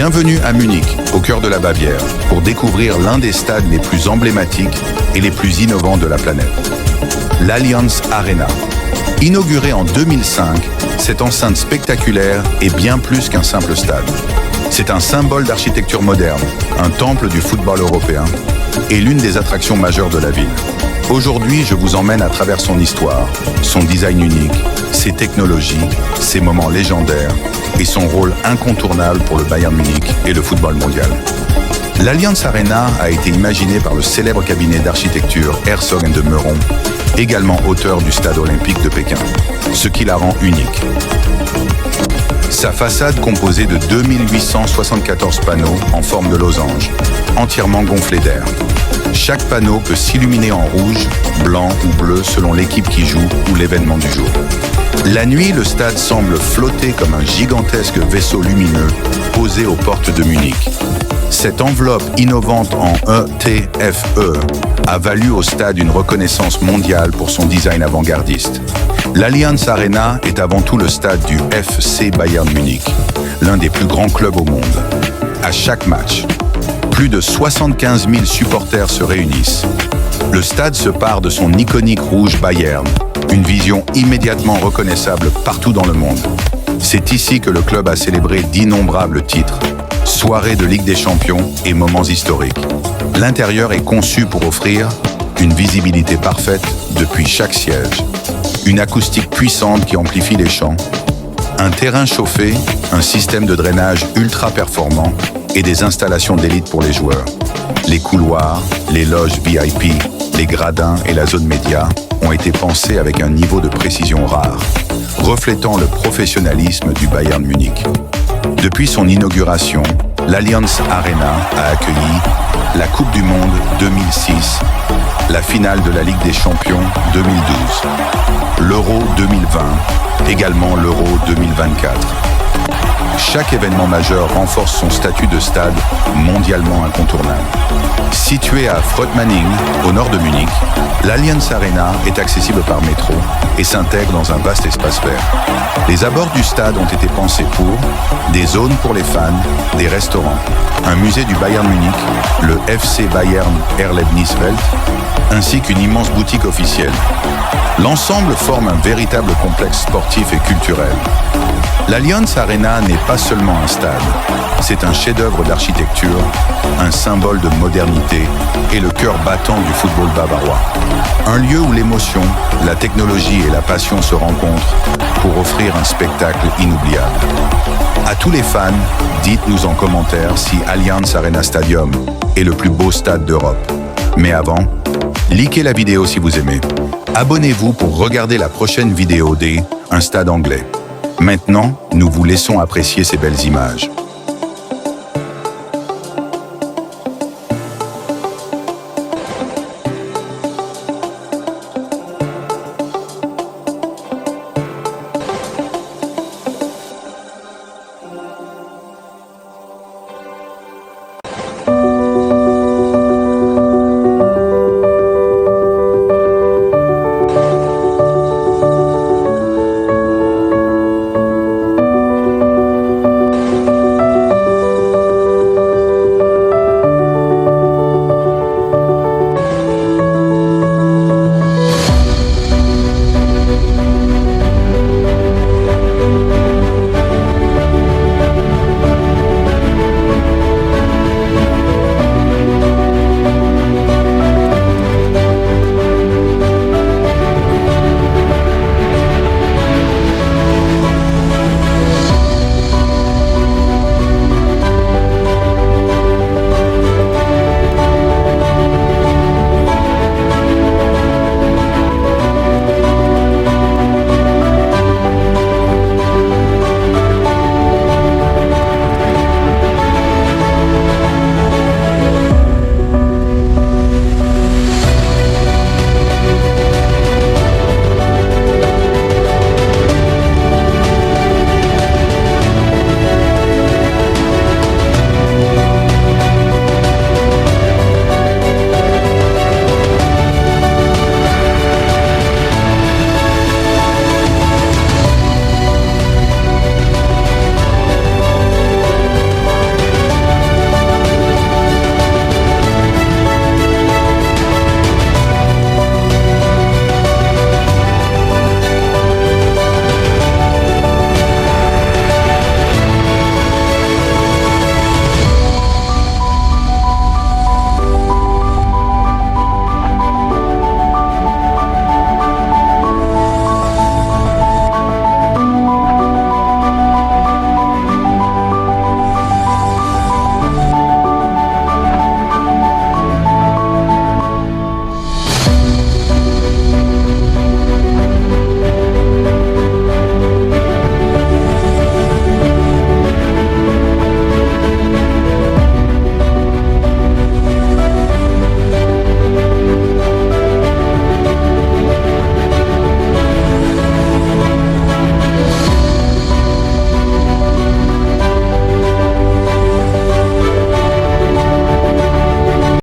Bienvenue à Munich, au cœur de la Bavière, pour découvrir l'un des stades les plus emblématiques et les plus innovants de la planète. L'Allianz Arena. Inaugurée en 2005, cette enceinte spectaculaire est bien plus qu'un simple stade. C'est un symbole d'architecture moderne, un temple du football européen et l'une des attractions majeures de la ville. Aujourd'hui, je vous emmène à travers son histoire, son design unique, ses technologies, ses moments légendaires et son rôle incontournable pour le Bayern Munich et le football mondial. L'Allianz Arena a été imaginé par le célèbre cabinet d'architecture Herzog & de Meuron, également auteur du stade olympique de Pékin, ce qui la rend unique. Sa façade composée de 2874 panneaux en forme de losange, entièrement gonflés d'air. Chaque panneau peut s'illuminer en rouge, blanc ou bleu selon l'équipe qui joue ou l'événement du jour. La nuit, le stade semble flotter comme un gigantesque vaisseau lumineux posé aux portes de Munich. Cette enveloppe innovante en ETFE a valu au stade une reconnaissance mondiale pour son design avant-gardiste. L'Allianz Arena est avant tout le stade du FC Bayern Munich, l'un des plus grands clubs au monde. À chaque match, plus de 75 000 supporters se réunissent. Le stade se pare de son iconique rouge Bayern, une vision immédiatement reconnaissable partout dans le monde. C'est ici que le club a célébré d'innombrables titres, soirées de Ligue des Champions et moments historiques. L'intérieur est conçu pour offrir une visibilité parfaite depuis chaque siège, une acoustique puissante qui amplifie les chants, un terrain chauffé, un système de drainage ultra performant et des installations d'élite pour les joueurs. Les couloirs, les loges VIP, les gradins et la zone média ont été pensés avec un niveau de précision rare, reflétant le professionnalisme du Bayern Munich. Depuis son inauguration, l'Allianz Arena a accueilli la Coupe du Monde 2006, la finale de la Ligue des Champions 2012, l'Euro 2020, également l'Euro 2024. Chaque événement majeur renforce son statut de stade mondialement incontournable. Situé à Fröttmanning, au nord de Munich, l'Allianz Arena est accessible par métro et s'intègre dans un vaste espace vert. Les abords du stade ont été pensés pour des zones pour les fans, des restaurants, un musée du Bayern Munich, le FC Bayern Erlebniswelt, ainsi qu'une immense boutique officielle. L'ensemble forme un véritable complexe sportif et culturel. L'Allianz Arena n'est pas seulement un stade, c'est un chef-d'œuvre d'architecture, un symbole de modernité et le cœur battant du football bavarois. Un lieu où l'émotion, la technologie et la passion se rencontrent pour offrir un spectacle inoubliable. À tous les fans, dites-nous en commentaire si Allianz Arena Stadium est le plus beau stade d'Europe. Mais avant, likez la vidéo si vous aimez. Abonnez-vous pour regarder la prochaine vidéo Un stade anglais. Maintenant, nous vous laissons apprécier ces belles images.